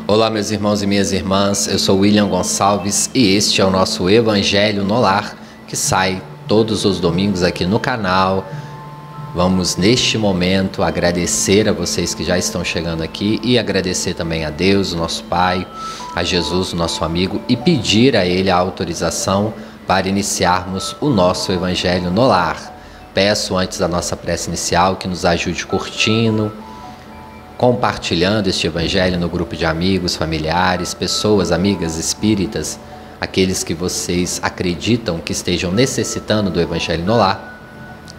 Olá, meus irmãos e minhas irmãs, eu sou William Gonçalves e este é o nosso Evangelho no Lar, que sai todos os domingos aqui no canal. Vamos, neste momento, agradecer a vocês que já estão chegando aqui e agradecer também a Deus, o nosso Pai, a Jesus, o nosso amigo, e pedir a Ele a autorização para iniciarmos o nosso Evangelho no Lar. Peço, antes da nossa prece inicial, que nos ajude curtindo, compartilhando este Evangelho no grupo de amigos, familiares, pessoas, amigas espíritas, aqueles que vocês acreditam que estejam necessitando do Evangelho no Lar.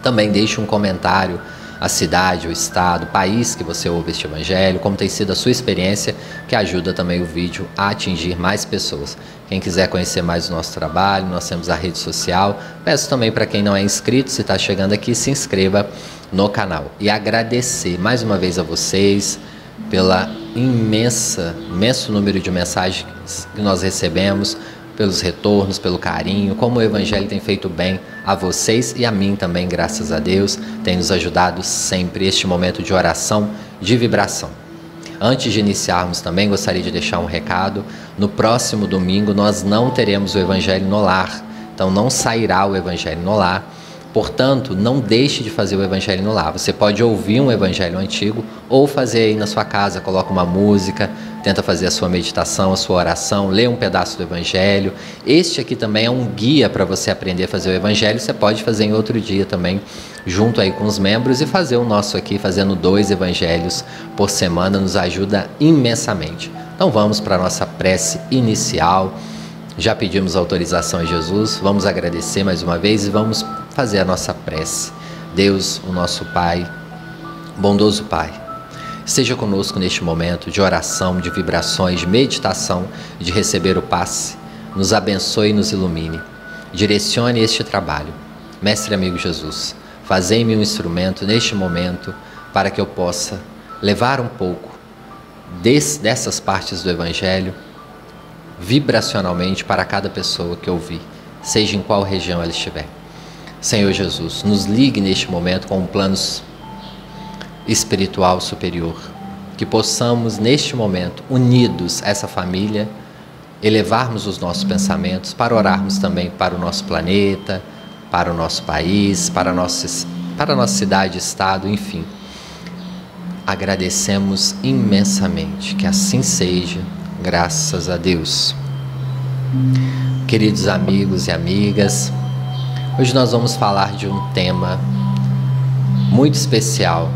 Também deixe um comentário, a cidade, o estado, o país que você ouve este Evangelho, como tem sido a sua experiência, que ajuda também o vídeo a atingir mais pessoas. Quem quiser conhecer mais o nosso trabalho, nós temos a rede social. Peço também para quem não é inscrito, se está chegando aqui, se inscreva no canal. E agradecer mais uma vez a vocês pela imenso número de mensagens que nós recebemos, pelos retornos, pelo carinho, como o Evangelho tem feito bem a vocês e a mim também, graças a Deus, tem nos ajudado sempre este momento de oração, de vibração. Antes de iniciarmos também, gostaria de deixar um recado. No próximo domingo nós não teremos o Evangelho no Lar, então não sairá o Evangelho no Lar. Portanto, não deixe de fazer o Evangelho no Lar. Você pode ouvir um Evangelho antigo ou fazer aí na sua casa, coloca uma música, tenta fazer a sua meditação, a sua oração, lê um pedaço do Evangelho. Este aqui também é um guia para você aprender a fazer o Evangelho. Você pode fazer em outro dia também, junto aí com os membros, e fazer o nosso aqui, fazendo 2 Evangelhos por semana, nos ajuda imensamente. Então vamos para a nossa prece inicial. Já pedimos autorização a Jesus, vamos agradecer mais uma vez e vamos fazer a nossa prece. Deus, o nosso Pai, bondoso Pai, esteja conosco neste momento de oração, de vibrações, de meditação, de receber o passe. Nos abençoe e nos ilumine. Direcione este trabalho. Mestre amigo Jesus, fazei-me um instrumento neste momento para que eu possa levar um pouco dessas partes do Evangelho vibracionalmente para cada pessoa que ouvir, seja em qual região ela estiver. Senhor Jesus, nos ligue neste momento com um plano espiritual superior, que possamos neste momento, unidos essa família, elevarmos os nossos pensamentos para orarmos também para o nosso planeta, para o nosso país, para a nossa cidade, estado, enfim. Agradecemos imensamente, que assim seja, graças a Deus. Queridos amigos e amigas, hoje nós vamos falar de um tema muito especial,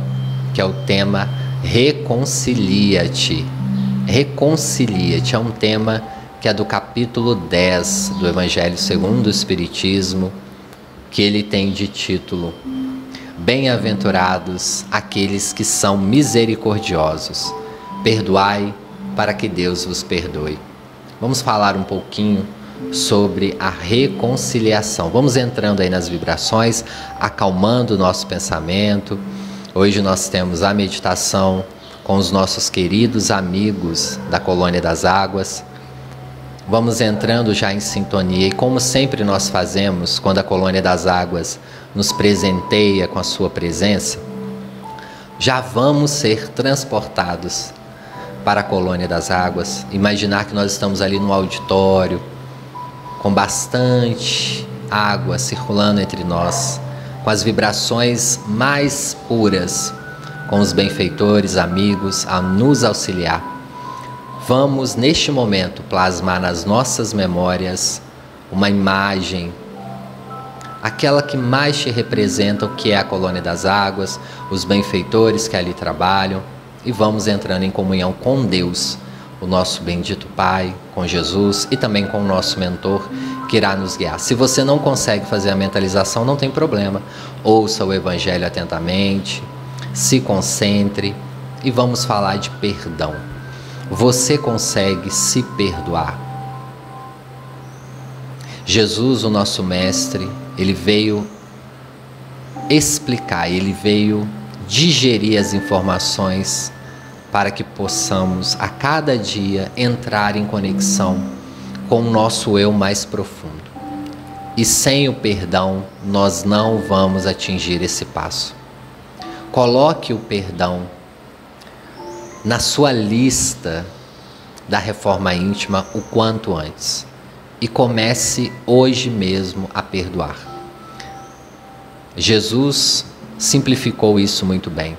que é o tema Reconcilia-te. Reconcilia-te é um tema que é do capítulo 10 do Evangelho segundo o Espiritismo, que ele tem de título Bem-aventurados aqueles que são misericordiosos, perdoai para que Deus vos perdoe. Vamos falar um pouquinho sobre a reconciliação. Vamos entrando aí nas vibrações, acalmando o nosso pensamento. Hoje nós temos a meditação com os nossos queridos amigos da Colônia das Águas. Vamos entrando já em sintonia e, como sempre nós fazemos quando a Colônia das Águas nos presenteia com a sua presença, já vamos ser transportados para a Colônia das Águas. Imaginar que nós estamos ali no auditório, com bastante água circulando entre nós, com as vibrações mais puras, com os benfeitores, amigos a nos auxiliar. Vamos, neste momento, plasmar nas nossas memórias uma imagem, aquela que mais te representa o que é a Colônia das Águas, os benfeitores que ali trabalham, e vamos entrando em comunhão com Deus, o nosso bendito Pai, com Jesus e também com o nosso mentor que irá nos guiar. Se você não consegue fazer a mentalização, não tem problema. Ouça o Evangelho atentamente, se concentre e vamos falar de perdão. Você consegue se perdoar? Jesus, o nosso Mestre, ele veio explicar, ele veio digerir as informações para que possamos a cada dia entrar em conexão com o nosso eu mais profundo. E sem o perdão nós não vamos atingir esse passo. Coloque o perdão na sua lista da reforma íntima o quanto antes. E comece hoje mesmo a perdoar. Jesus simplificou isso muito bem.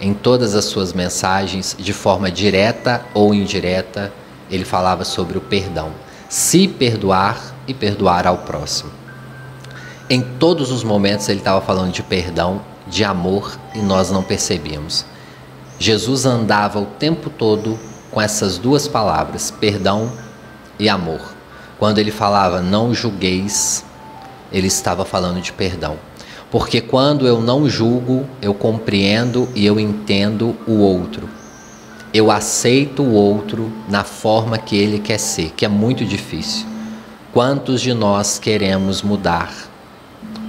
Em todas as suas mensagens, de forma direta ou indireta, ele falava sobre o perdão. Se perdoar e perdoar ao próximo. Em todos os momentos ele estava falando de perdão, de amor, e nós não percebíamos. Jesus andava o tempo todo com essas duas palavras, perdão e amor. Quando ele falava não julgueis, ele estava falando de perdão. Porque quando eu não julgo, eu compreendo e eu entendo o outro. Eu aceito o outro na forma que ele quer ser, que é muito difícil. Quantos de nós queremos mudar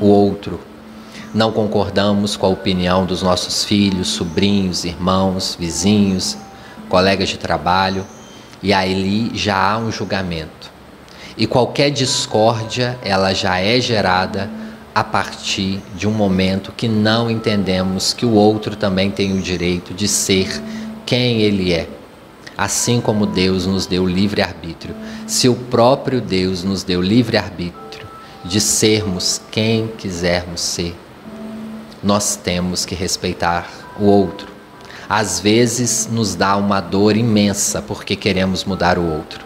o outro? Não concordamos com a opinião dos nossos filhos, sobrinhos, irmãos, vizinhos, colegas de trabalho, e ali já há um julgamento. E qualquer discórdia, ela já é gerada a partir de um momento que não entendemos que o outro também tem o direito de ser quem ele é. Assim como Deus nos deu livre-arbítrio. Se o próprio Deus nos deu livre-arbítrio de sermos quem quisermos ser, nós temos que respeitar o outro. Às vezes nos dá uma dor imensa porque queremos mudar o outro.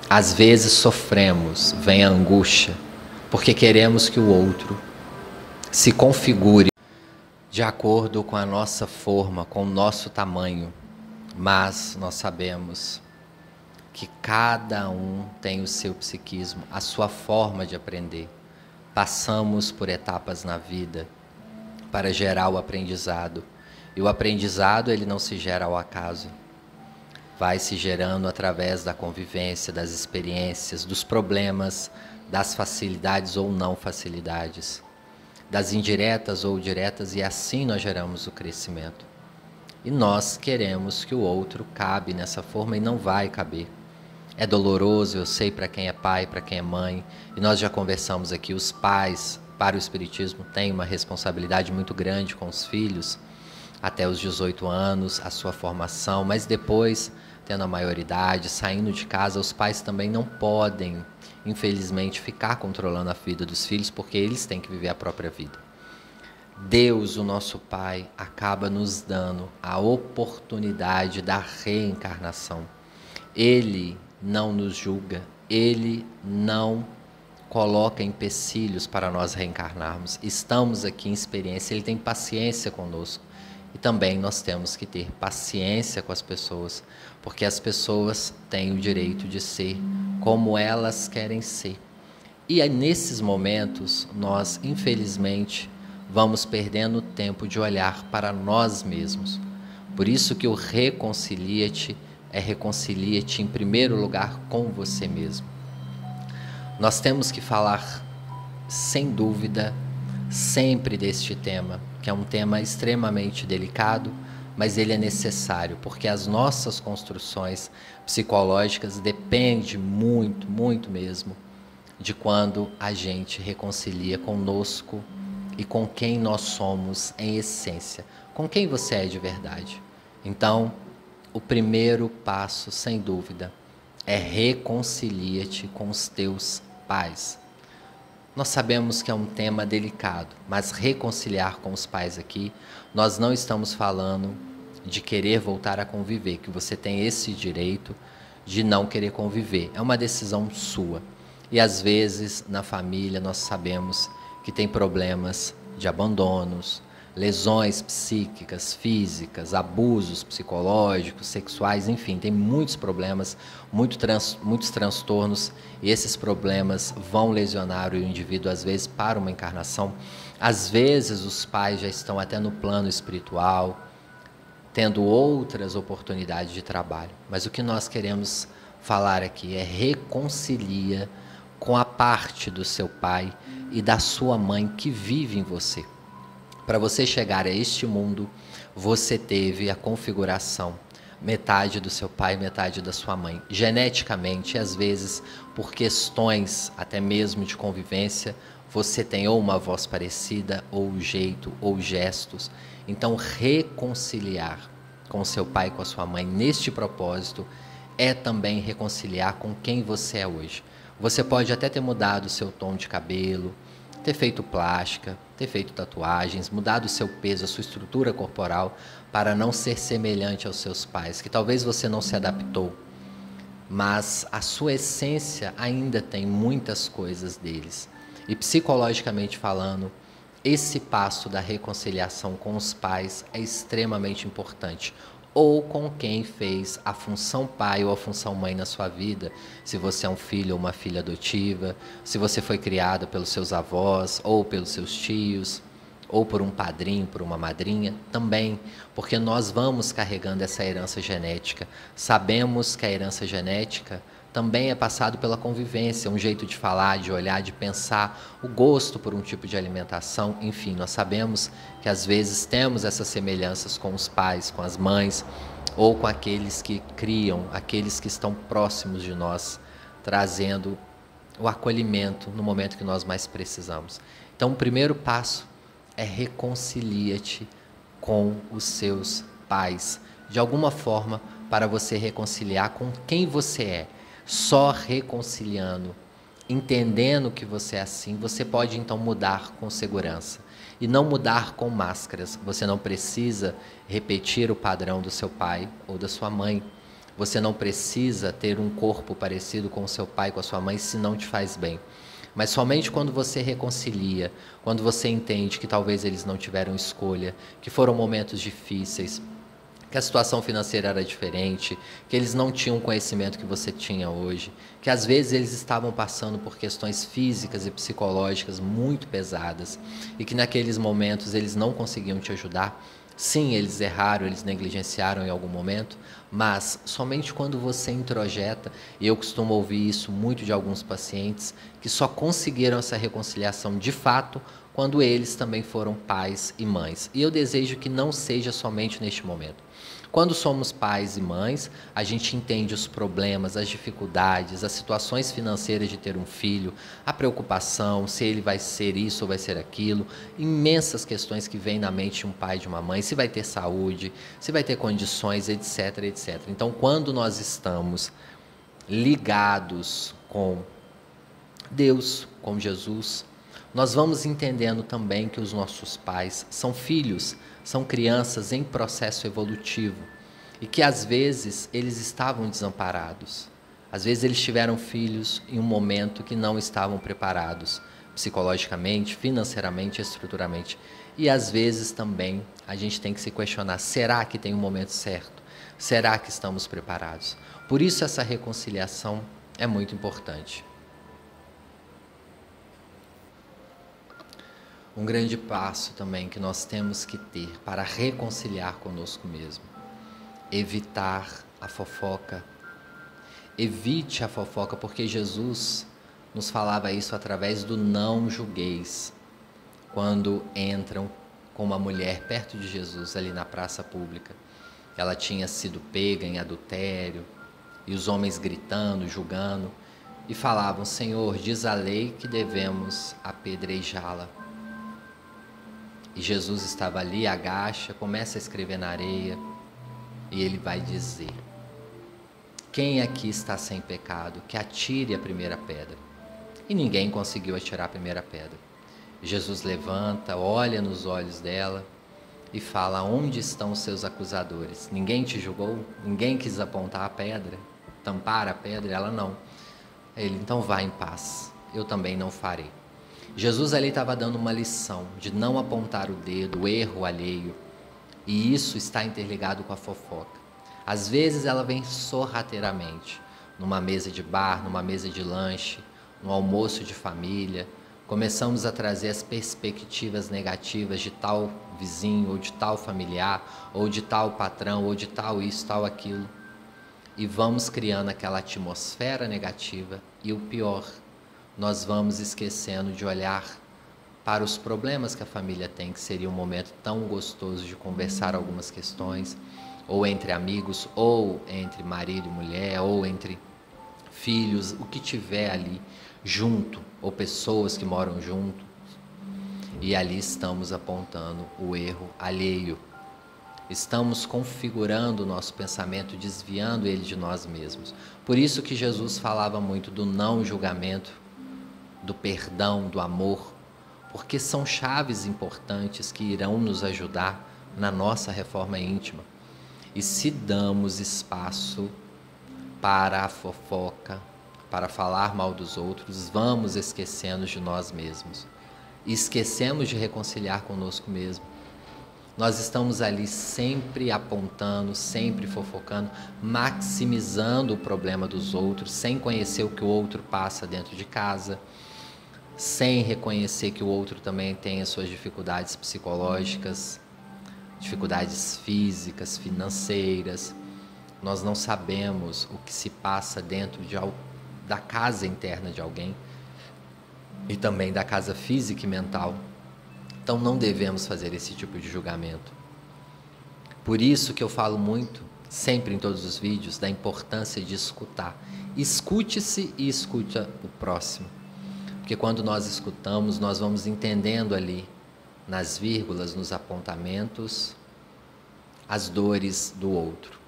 Às vezes sofremos, vem a angústia, porque queremos que o outro se configure de acordo com a nossa forma, com o nosso tamanho. Mas nós sabemos que cada um tem o seu psiquismo, a sua forma de aprender. Passamos por etapas na vida para gerar o aprendizado. E o aprendizado, ele não se gera ao acaso. Vai se gerando através da convivência, das experiências, dos problemas, das facilidades ou não facilidades, das indiretas ou diretas, e assim nós geramos o crescimento. E nós queremos que o outro cabe nessa forma e não vai caber. É doloroso, eu sei, para quem é pai, para quem é mãe, e nós já conversamos aqui, os pais, para o Espiritismo, têm uma responsabilidade muito grande com os filhos, até os 18 anos, a sua formação, mas depois, tendo a maioridade, saindo de casa, os pais também não podem, infelizmente, ficar controlando a vida dos filhos, porque eles têm que viver a própria vida. Deus, o nosso Pai, acaba nos dando a oportunidade da reencarnação. Ele não nos julga, Ele não coloca empecilhos para nós reencarnarmos. Estamos aqui em experiência, Ele tem paciência conosco. E também nós temos que ter paciência com as pessoas, porque as pessoas têm o direito de ser como elas querem ser. E aí, nesses momentos, nós, infelizmente, vamos perdendo o tempo de olhar para nós mesmos. Por isso que o reconcilia-te é reconcilia-te em primeiro lugar com você mesmo. Nós temos que falar, sem dúvida, sempre deste tema, que é um tema extremamente delicado, mas ele é necessário, porque as nossas construções psicológicas dependem muito, muito mesmo, de quando a gente reconcilia conosco e com quem nós somos em essência, com quem você é de verdade. Então, o primeiro passo, sem dúvida, é reconcilia-te com os teus pais. Nós sabemos que é um tema delicado, mas reconciliar com os pais aqui, nós não estamos falando de querer voltar a conviver, que você tem esse direito de não querer conviver. É uma decisão sua. E às vezes, na família, nós sabemos que tem problemas de abandonos, lesões psíquicas, físicas, abusos psicológicos, sexuais, enfim, tem muitos problemas, muitos transtornos, e esses problemas vão lesionar o indivíduo, às vezes, para uma encarnação. Às vezes, os pais já estão até no plano espiritual, tendo outras oportunidades de trabalho. Mas o que nós queremos falar aqui é reconcilia com a parte do seu pai e da sua mãe que vive em você. Para você chegar a este mundo, você teve a configuração, metade do seu pai, metade da sua mãe. Geneticamente, às vezes, por questões até mesmo de convivência, você tem ou uma voz parecida, ou jeito, ou gestos. Então, reconciliar com seu pai e com a sua mãe neste propósito é também reconciliar com quem você é hoje. Você pode até ter mudado o seu tom de cabelo, ter feito plástica, ter feito tatuagens, mudado o seu peso, a sua estrutura corporal para não ser semelhante aos seus pais, que talvez você não se adaptou, mas a sua essência ainda tem muitas coisas deles. E psicologicamente falando, esse passo da reconciliação com os pais é extremamente importante, ou com quem fez a função pai ou a função mãe na sua vida, se você é um filho ou uma filha adotiva, se você foi criado pelos seus avós ou pelos seus tios, ou por um padrinho, por uma madrinha, também, porque nós vamos carregando essa herança genética. Sabemos que a herança genética também é passado pela convivência, um jeito de falar, de olhar, de pensar, o gosto por um tipo de alimentação, enfim, nós sabemos que às vezes temos essas semelhanças com os pais, com as mães, ou com aqueles que criam, aqueles que estão próximos de nós, trazendo o acolhimento no momento que nós mais precisamos. Então, o primeiro passo é reconcilia-te com os seus pais, de alguma forma, para você reconciliar com quem você é. Só reconciliando, entendendo que você é assim, você pode então mudar com segurança. E não mudar com máscaras. Você não precisa repetir o padrão do seu pai ou da sua mãe. Você não precisa ter um corpo parecido com o seu pai, com a sua mãe, se não te faz bem. Mas somente quando você reconcilia, quando você entende que talvez eles não tiveram escolha, que foram momentos difíceis, que a situação financeira era diferente, que eles não tinham o conhecimento que você tinha hoje, que às vezes eles estavam passando por questões físicas e psicológicas muito pesadas e que naqueles momentos eles não conseguiam te ajudar. Sim, eles erraram, eles negligenciaram em algum momento, mas somente quando você introjeta, e eu costumo ouvir isso muito de alguns pacientes, que só conseguiram essa reconciliação de fato quando eles também foram pais e mães. E eu desejo que não seja somente neste momento. Quando somos pais e mães, a gente entende os problemas, as dificuldades, as situações financeiras de ter um filho, a preocupação, se ele vai ser isso ou vai ser aquilo, imensas questões que vêm na mente de um pai e de uma mãe, se vai ter saúde, se vai ter condições, etc, etc. Então, quando nós estamos ligados com Deus, com Jesus, nós vamos entendendo também que os nossos pais são filhos, são crianças em processo evolutivo e que às vezes eles estavam desamparados. Às vezes eles tiveram filhos em um momento que não estavam preparados, psicologicamente, financeiramente, estruturalmente. E às vezes também a gente tem que se questionar, será que tem um momento certo? Será que estamos preparados? Por isso essa reconciliação é muito importante. Um grande passo também que nós temos que ter para reconciliar conosco mesmo. Evitar a fofoca. Evite a fofoca, porque Jesus nos falava isso através do não julgueis. Quando entram com uma mulher perto de Jesus ali na praça pública, ela tinha sido pega em adultério, e os homens gritando, julgando, e falavam, Senhor, diz a lei que devemos apedrejá-la. E Jesus estava ali, agacha, começa a escrever na areia, e ele vai dizer, quem aqui está sem pecado, que atire a primeira pedra. E ninguém conseguiu atirar a primeira pedra. Jesus levanta, olha nos olhos dela e fala, onde estão os seus acusadores? Ninguém te julgou? Ninguém quis apontar a pedra, tampar a pedra? Ela não. Ele, então vá em paz, eu também não farei. Jesus ali estava dando uma lição de não apontar o dedo, o erro alheio. E isso está interligado com a fofoca. Às vezes ela vem sorrateiramente, numa mesa de bar, numa mesa de lanche, no almoço de família. Começamos a trazer as perspectivas negativas de tal vizinho, ou de tal familiar, ou de tal patrão, ou de tal isso, tal aquilo. E vamos criando aquela atmosfera negativa. E o pior, nós vamos esquecendo de olhar para os problemas que a família tem, que seria um momento tão gostoso de conversar algumas questões, ou entre amigos, ou entre marido e mulher, ou entre filhos, o que tiver ali junto, ou pessoas que moram junto, e ali estamos apontando o erro alheio. Estamos configurando o nosso pensamento, desviando ele de nós mesmos. Por isso que Jesus falava muito do não julgamento, do perdão, do amor, porque são chaves importantes que irão nos ajudar na nossa reforma íntima. E se damos espaço para a fofoca, para falar mal dos outros, vamos esquecendo de nós mesmos. E esquecemos de reconciliar conosco mesmo. Nós estamos ali sempre apontando, sempre fofocando, maximizando o problema dos outros, sem conhecer o que o outro passa dentro de casa, sem reconhecer que o outro também tem as suas dificuldades psicológicas, dificuldades físicas, financeiras. Nós não sabemos o que se passa dentro da casa interna de alguém e também da casa física e mental. Então não devemos fazer esse tipo de julgamento. Por isso que eu falo muito, sempre em todos os vídeos, da importância de escutar. Escute-se e escuta o próximo. Porque quando nós escutamos, nós vamos entendendo ali, nas vírgulas, nos apontamentos, as dores do outro.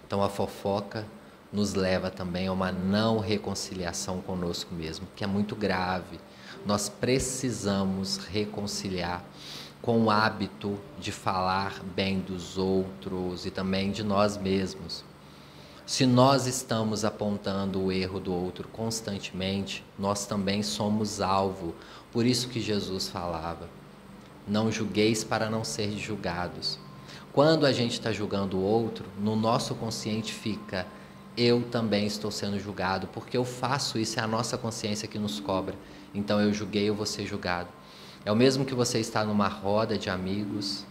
Então a fofoca nos leva também a uma não reconciliação conosco mesmo, que é muito grave. Nós precisamos reconciliar com o hábito de falar bem dos outros e também de nós mesmos. Se nós estamos apontando o erro do outro constantemente, nós também somos alvo. Por isso que Jesus falava: não julgueis para não ser julgados. Quando a gente está julgando o outro, no nosso consciente fica: eu também estou sendo julgado, porque eu faço isso, é a nossa consciência que nos cobra. Então eu julguei, eu vou ser julgado. É o mesmo que você estar numa roda de amigos,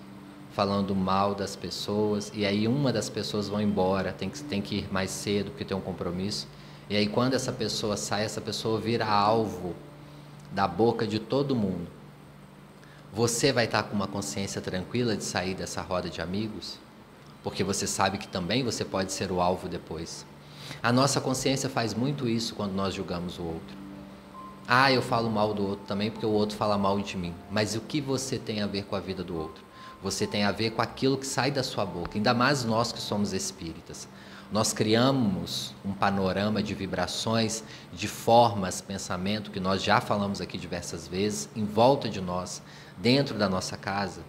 falando mal das pessoas, e aí uma das pessoas vai embora, tem que ir mais cedo porque tem um compromisso. E aí quando essa pessoa sai, essa pessoa vira alvo da boca de todo mundo. Você vai estar com uma consciência tranquila de sair dessa roda de amigos? Porque você sabe que também você pode ser o alvo depois. A nossa consciência faz muito isso quando nós julgamos o outro. Ah, eu falo mal do outro também porque o outro fala mal de mim. Mas o que você tem a ver com a vida do outro? Você tem a ver com aquilo que sai da sua boca. Ainda mais nós que somos espíritas. Nós criamos um panorama de vibrações, de formas, pensamento, que nós já falamos aqui diversas vezes, em volta de nós, dentro da nossa casa.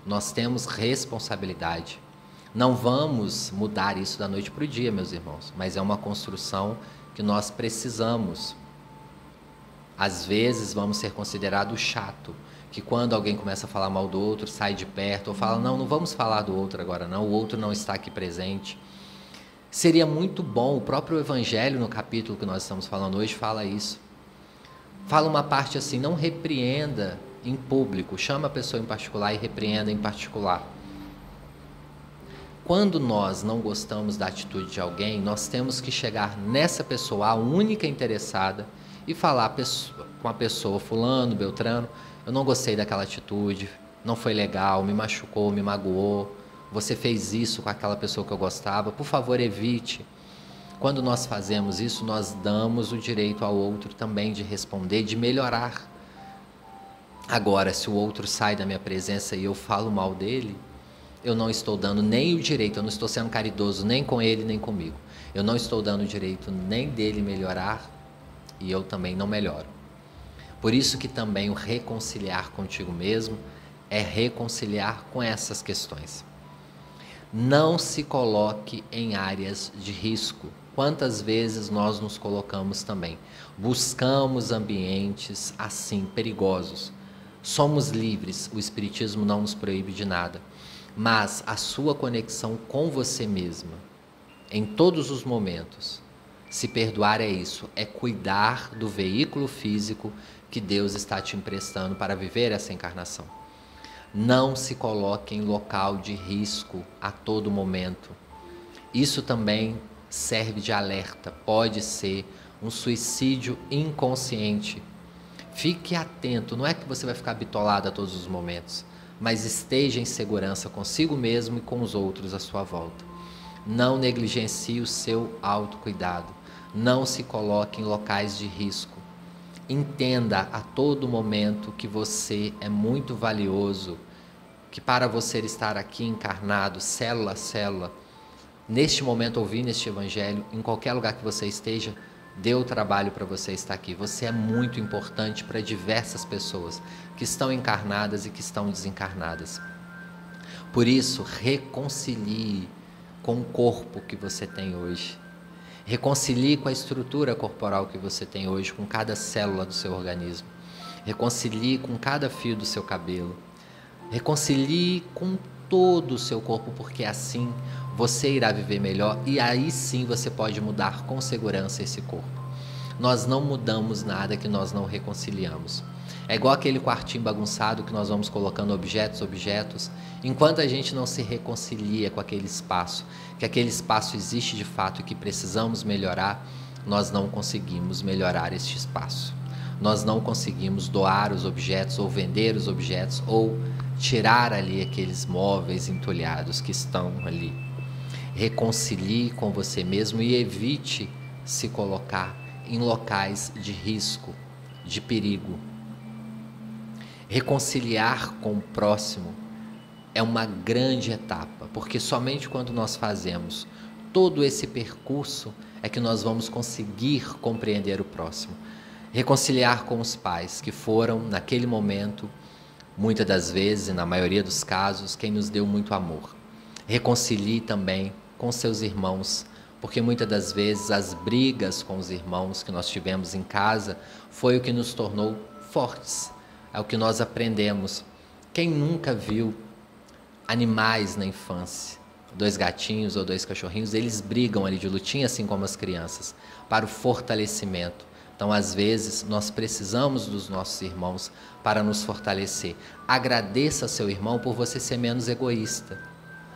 Nós temos responsabilidade. Não vamos mudar isso da noite para o dia, meus irmãos, mas é uma construção que nós precisamos. Às vezes vamos ser considerados chato, que quando alguém começa a falar mal do outro, sai de perto, ou fala: não vamos falar do outro agora não, o outro não está aqui presente. Seria muito bom, o próprio Evangelho, no capítulo que nós estamos falando hoje, fala isso. Fala uma parte assim: não repreenda em público, chama a pessoa em particular e repreenda em particular. Quando nós não gostamos da atitude de alguém, nós temos que chegar nessa pessoa, a única interessada, e falar com a pessoa: fulano, beltrano, eu não gostei daquela atitude, não foi legal, me machucou, me magoou, você fez isso com aquela pessoa que eu gostava, por favor evite. Quando nós fazemos isso, nós damos o direito ao outro também de responder, de melhorar. Agora, se o outro sai da minha presença e eu falo mal dele, eu não estou dando nem o direito, eu não estou sendo caridoso nem com ele nem comigo. Eu não estou dando o direito nem dele melhorar, e eu também não melhoro. Por isso que também o reconciliar contigo mesmo é reconciliar com essas questões. Não se coloque em áreas de risco. Quantas vezes nós nos colocamos também? Buscamos ambientes assim, perigosos. Somos livres, o Espiritismo não nos proíbe de nada. Mas a sua conexão com você mesma, em todos os momentos, se perdoar é isso, é cuidar do veículo físico que Deus está te emprestando para viver essa encarnação. Não se coloque em local de risco a todo momento. Isso também serve de alerta, pode ser um suicídio inconsciente. Fique atento, não é que você vai ficar bitolado a todos os momentos, mas esteja em segurança consigo mesmo e com os outros à sua volta. Não negligencie o seu autocuidado. Não se coloque em locais de risco. Entenda a todo momento que você é muito valioso que para você estar aqui encarnado, célula a célula, neste momento ouvindo este evangelho, em qualquer lugar que você esteja, deu trabalho para você estar aqui. Você é muito importante para diversas pessoas que estão encarnadas e que estão desencarnadas. Por isso, reconcilie com o corpo que você tem hoje. Reconcilie com a estrutura corporal que você tem hoje, com cada célula do seu organismo. Reconcilie com cada fio do seu cabelo. Reconcilie com todo o seu corpo, porque assim você irá viver melhor e aí sim você pode mudar com segurança esse corpo. Nós não mudamos nada que nós não reconciliamos. É igual aquele quartinho bagunçado que nós vamos colocando objetos, enquanto a gente não se reconcilia com aquele espaço, que aquele espaço existe de fato e que precisamos melhorar, nós não conseguimos melhorar este espaço. Nós não conseguimos doar os objetos ou vender os objetos ou tirar ali aqueles móveis entulhados que estão ali. Reconcilie com você mesmo e evite se colocar em locais de risco, de perigo. Reconciliar com o próximo é uma grande etapa, porque somente quando nós fazemos todo esse percurso é que nós vamos conseguir compreender o próximo. Reconciliar com os pais que foram, naquele momento, muitas das vezes, e na maioria dos casos, quem nos deu muito amor. Reconcilie também com seus irmãos, porque muitas das vezes as brigas com os irmãos que nós tivemos em casa foi o que nos tornou fortes, é o que nós aprendemos. Quem nunca viu animais na infância, 2 gatinhos ou 2 cachorrinhos, eles brigam ali de lutinha, assim como as crianças, para o fortalecimento. Então, às vezes, nós precisamos dos nossos irmãos para nos fortalecer. Agradeça seu irmão por você ser menos egoísta.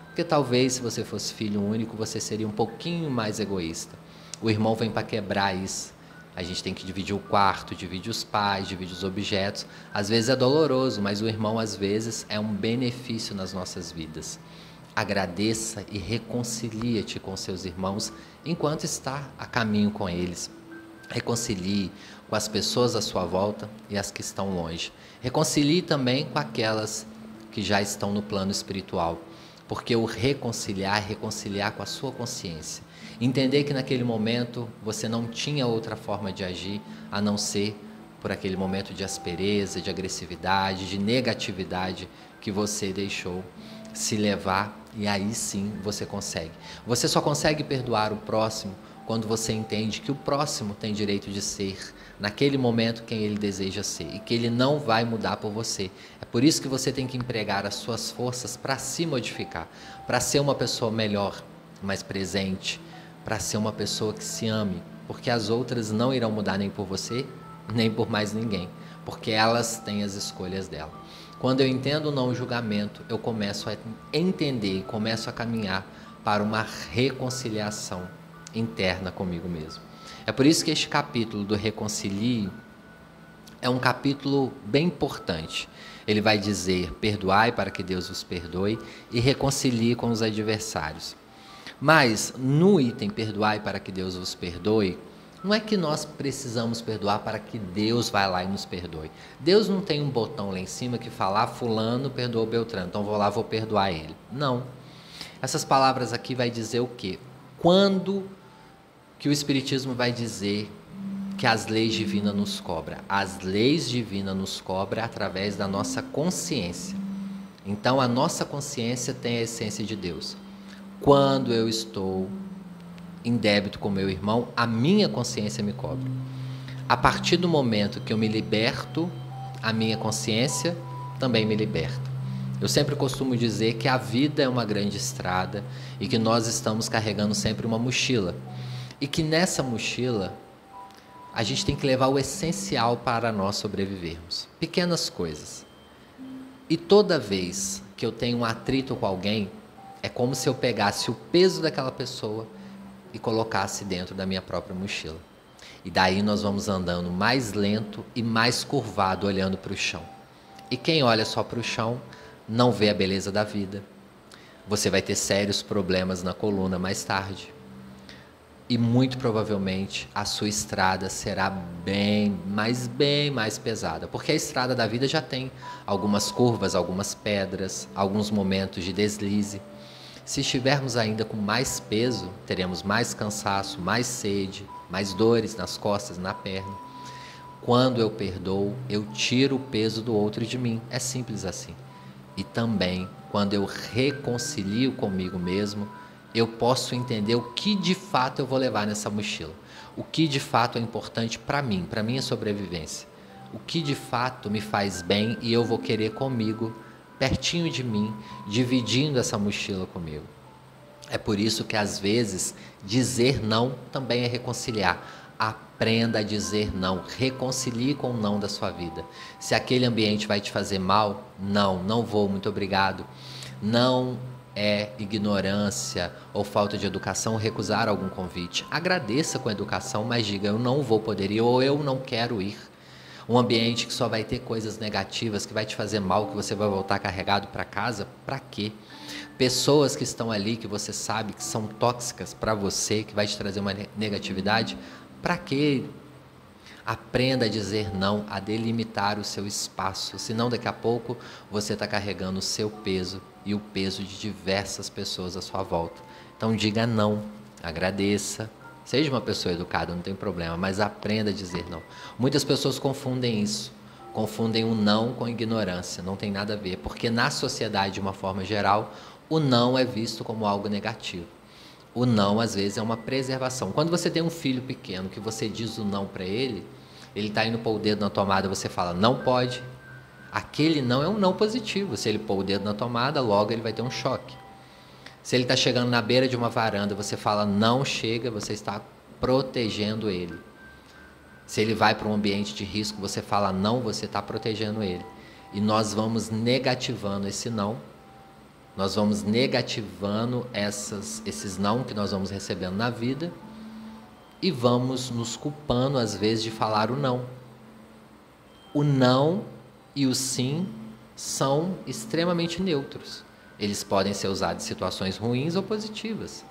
Porque talvez, se você fosse filho único, você seria um pouquinho mais egoísta. O irmão vem para quebrar isso. A gente tem que dividir o quarto, dividir os pais, dividir os objetos. Às vezes é doloroso, mas o irmão, às vezes, é um benefício nas nossas vidas. Agradeça e reconcilie-te com seus irmãos enquanto está a caminho com eles. Reconcilie com as pessoas à sua volta e as que estão longe. Reconcilie também com aquelas que já estão no plano espiritual, porque o reconciliar é reconciliar com a sua consciência. Entender que naquele momento você não tinha outra forma de agir a não ser por aquele momento de aspereza, de agressividade, de negatividade que você deixou se levar, e aí sim você consegue. Você só consegue perdoar o próximo quando você entende que o próximo tem direito de ser, naquele momento, quem ele deseja ser, e que ele não vai mudar por você. É por isso que você tem que empregar as suas forças para se modificar, para ser uma pessoa melhor, mais presente, para ser uma pessoa que se ame, porque as outras não irão mudar nem por você, nem por mais ninguém, porque elas têm as escolhas dela. Quando eu entendo o não julgamento, eu começo a entender e começo a caminhar para uma reconciliação interna comigo mesmo. É por isso que este capítulo do Reconcilie é um capítulo bem importante. Ele vai dizer: perdoai para que Deus vos perdoe e reconcilie com os adversários. Mas no item perdoai para que Deus vos perdoe, não é que nós precisamos perdoar para que Deus vá lá e nos perdoe. Deus não tem um botão lá em cima que fala: fulano perdoou Beltrano, então vou lá, vou perdoar ele. Não. Essas palavras aqui vai dizer o quê? Quando que o Espiritismo vai dizer que as leis divinas nos cobram? As leis divinas nos cobram através da nossa consciência. Então a nossa consciência tem a essência de Deus. Quando eu estou em débito com meu irmão, a minha consciência me cobra. A partir do momento que eu me liberto, a minha consciência também me liberta. Eu sempre costumo dizer que a vida é uma grande estrada e que nós estamos carregando sempre uma mochila. E que nessa mochila a gente tem que levar o essencial para nós sobrevivermos. Pequenas coisas. E toda vez que eu tenho um atrito com alguém, é como se eu pegasse o peso daquela pessoa e colocasse dentro da minha própria mochila. E daí nós vamos andando mais lento e mais curvado, olhando para o chão. E quem olha só para o chão não vê a beleza da vida. Você vai ter sérios problemas na coluna mais tarde. E muito provavelmente a sua estrada será bem mais pesada, porque a estrada da vida já tem algumas curvas, algumas pedras, alguns momentos de deslize. Se estivermos ainda com mais peso, teremos mais cansaço, mais sede, mais dores nas costas, na perna. Quando eu perdoo, eu tiro o peso do outro de mim. É simples assim. E também, quando eu reconcilio comigo mesmo, eu posso entender o que de fato eu vou levar nessa mochila. O que de fato é importante para mim, para minha sobrevivência. O que de fato me faz bem e eu vou querer comigo, pertinho de mim, dividindo essa mochila comigo. É por isso que às vezes dizer não também é reconciliar. Aprenda a dizer não, reconcilie com o não da sua vida. Se aquele ambiente vai te fazer mal, não vou, muito obrigado. Não é ignorância ou falta de educação recusar algum convite. Agradeça com educação, mas diga: eu não vou poder ir ou eu não quero ir. Um ambiente que só vai ter coisas negativas, que vai te fazer mal, que você vai voltar carregado para casa, para quê? Pessoas que estão ali, que você sabe que são tóxicas para você, que vai te trazer uma negatividade, para quê? Aprenda a dizer não, a delimitar o seu espaço, senão daqui a pouco você está carregando o seu peso e o peso de diversas pessoas à sua volta. Então diga não, agradeça, seja uma pessoa educada, não tem problema, mas aprenda a dizer não. Muitas pessoas confundem isso, confundem o não com ignorância, não tem nada a ver, porque na sociedade, de uma forma geral, o não é visto como algo negativo. O não, às vezes, é uma preservação. Quando você tem um filho pequeno que você diz o não para ele está indo pôr o dedo na tomada, você fala, não pode. Aquele não é um não positivo. Se ele pôr o dedo na tomada, logo ele vai ter um choque. Se ele está chegando na beira de uma varanda, você fala, não chega, você está protegendo ele. Se ele vai para um ambiente de risco, você fala, não, você está protegendo ele. E nós vamos negativando esse não. Nós vamos negativando esses não que nós vamos recebendo na vida e vamos nos culpando, às vezes, de falar o não. O não e o sim são extremamente neutros. Eles podem ser usados em situações ruins ou positivas.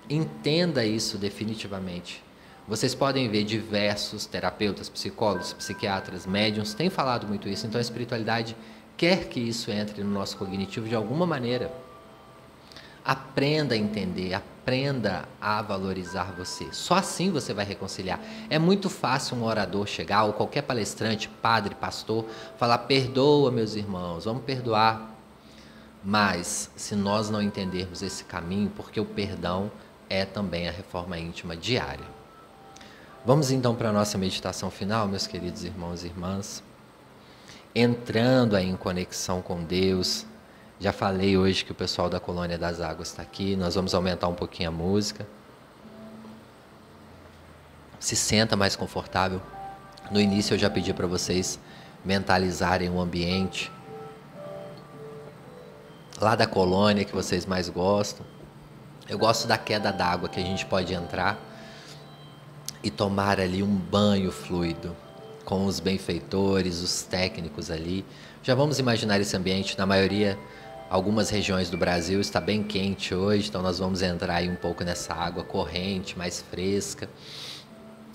Entenda isso definitivamente. Vocês podem ver diversos terapeutas, psicólogos, psiquiatras, médiuns têm falado muito isso. Então a espiritualidade quer que isso entre no nosso cognitivo de alguma maneira. Aprenda a entender, aprenda a valorizar você. Só assim você vai reconciliar. É muito fácil um orador chegar, ou qualquer palestrante, padre, pastor, falar, perdoa meus irmãos, vamos perdoar. Mas se nós não entendermos esse caminho, porque o perdão é também a reforma íntima diária. Vamos então para a nossa meditação final, meus queridos irmãos e irmãs. Entrando aí em conexão com Deus. Já falei hoje que o pessoal da Colônia das Águas está aqui. Nós vamos aumentar um pouquinho a música. Se senta mais confortável. No início eu já pedi para vocês mentalizarem o ambiente lá da colônia que vocês mais gostam. Eu gosto da queda d'água, que a gente pode entrar e tomar ali um banho fluido com os benfeitores, os técnicos ali. Já vamos imaginar esse ambiente. Na maioria, algumas regiões do Brasil está bem quente hoje, então nós vamos entrar aí um pouco nessa água corrente, mais fresca.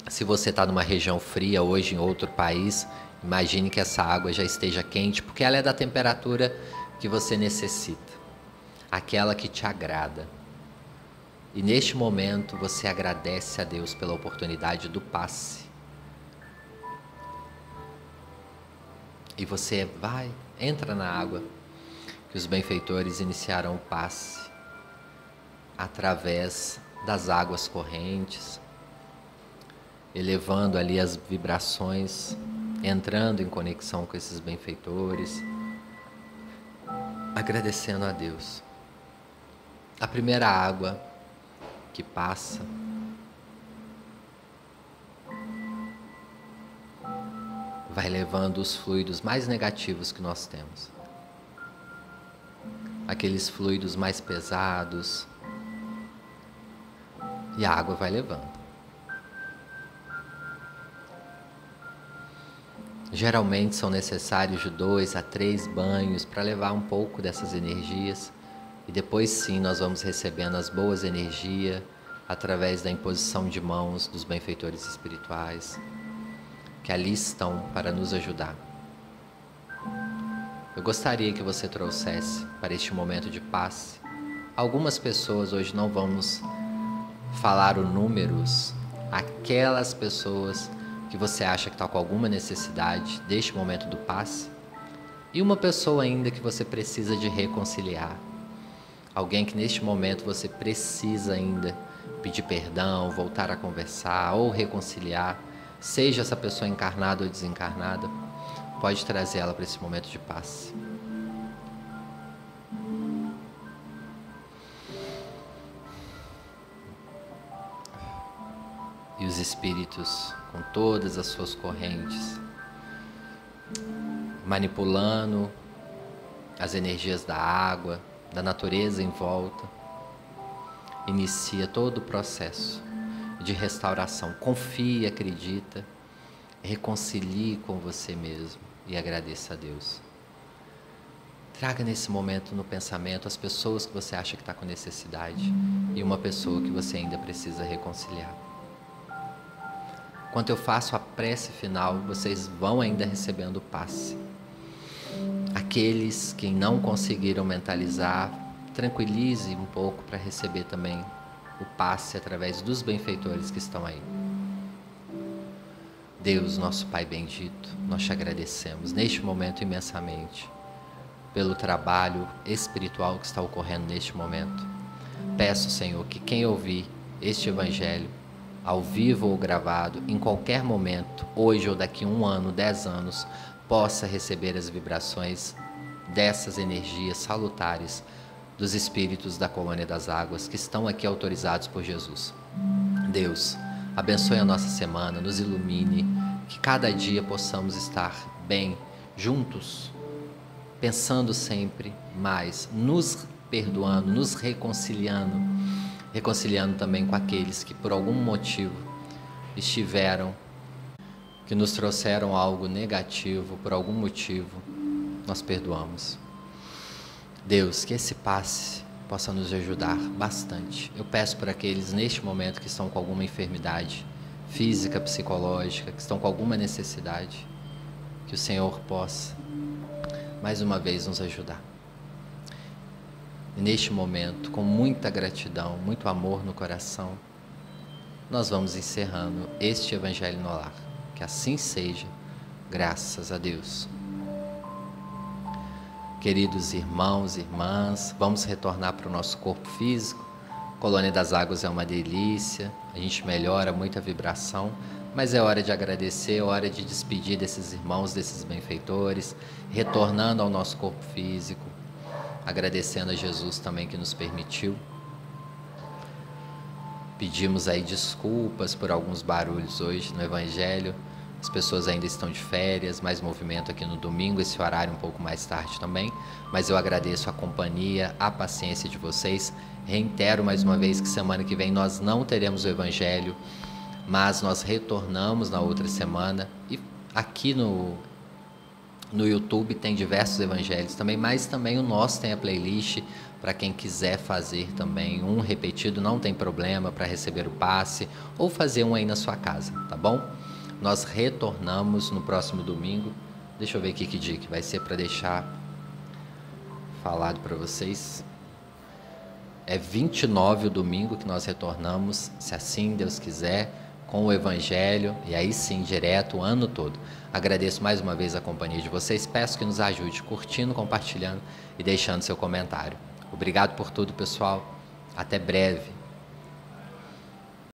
Se você está numa região fria hoje em outro país, imagine que essa água já esteja quente, porque ela é da temperatura que você necessita, aquela que te agrada. E neste momento você agradece a Deus pela oportunidade do passe. E você entra na água, que os benfeitores iniciarão o passe através das águas correntes, elevando ali as vibrações, entrando em conexão com esses benfeitores, agradecendo a Deus. A primeira água que passa vai levando os fluidos mais negativos que nós temos, aqueles fluidos mais pesados, e a água vai levando. Geralmente são necessários de 2 a 3 banhos para levar um pouco dessas energias, e depois sim nós vamos recebendo as boas energias através da imposição de mãos dos benfeitores espirituais, que ali estão para nos ajudar. Eu gostaria que você trouxesse para este momento de paz. Algumas pessoas, hoje não vamos falar os números, aquelas pessoas que você acha que está com alguma necessidade deste momento do passe, e uma pessoa ainda que você precisa de reconciliar. Alguém que neste momento você precisa ainda pedir perdão, voltar a conversar ou reconciliar, seja essa pessoa encarnada ou desencarnada, pode trazer ela para esse momento de passe. E os espíritos, com todas as suas correntes, manipulando as energias da água, da natureza em volta, inicia todo o processo de restauração. Confie, acredita, reconcilie com você mesmo e agradeça a Deus. Traga nesse momento no pensamento as pessoas que você acha que está com necessidade e uma pessoa que você ainda precisa reconciliar. Enquanto eu faço a prece final, vocês vão ainda recebendo o passe. Aqueles que não conseguiram mentalizar, tranquilize um pouco para receber também o passe através dos benfeitores que estão aí. Deus, nosso Pai bendito, nós te agradecemos neste momento imensamente pelo trabalho espiritual que está ocorrendo neste momento. Peço, Senhor, que quem ouvir este Evangelho, ao vivo ou gravado, em qualquer momento, hoje ou daqui 1 ano, 10 anos, possa receber as vibrações dessas energias salutares dos espíritos da Colônia das Águas que estão aqui autorizados por Jesus. Deus, abençoe a nossa semana, nos ilumine, que cada dia possamos estar bem, juntos, pensando sempre mais, nos perdoando, nos reconciliando também com aqueles que por algum motivo estiveram, que nos trouxeram algo negativo, por algum motivo, nós perdoamos. Deus, que esse passe possa nos ajudar bastante. Eu peço por aqueles neste momento que estão com alguma enfermidade física, psicológica, que estão com alguma necessidade, que o Senhor possa mais uma vez nos ajudar. E neste momento, com muita gratidão, muito amor no coração, nós vamos encerrando este Evangelho no Lar. Que assim seja, graças a Deus. Queridos irmãos e irmãs, vamos retornar para o nosso corpo físico. Colônia das Águas é uma delícia, a gente melhora muito a vibração, mas é hora de agradecer, é hora de despedir desses irmãos, desses benfeitores, retornando ao nosso corpo físico, agradecendo a Jesus também que nos permitiu. Pedimos aí desculpas por alguns barulhos hoje no Evangelho. As pessoas ainda estão de férias, mais movimento aqui no domingo, esse horário um pouco mais tarde também. Mas eu agradeço a companhia, a paciência de vocês. Reitero mais uma vez que semana que vem nós não teremos o Evangelho, mas nós retornamos na outra semana. E aqui no YouTube tem diversos evangelhos também, mas também o nosso tem a playlist para quem quiser fazer também um repetido, não tem problema, para receber o passe ou fazer um aí na sua casa, tá bom? Nós retornamos no próximo domingo. Deixa eu ver aqui que dia que vai ser para deixar falado para vocês. É 29 o domingo que nós retornamos, se assim Deus quiser, com o Evangelho, e aí sim, direto o ano todo. Agradeço mais uma vez a companhia de vocês, peço que nos ajude curtindo, compartilhando e deixando seu comentário. Obrigado por tudo, pessoal. Até breve.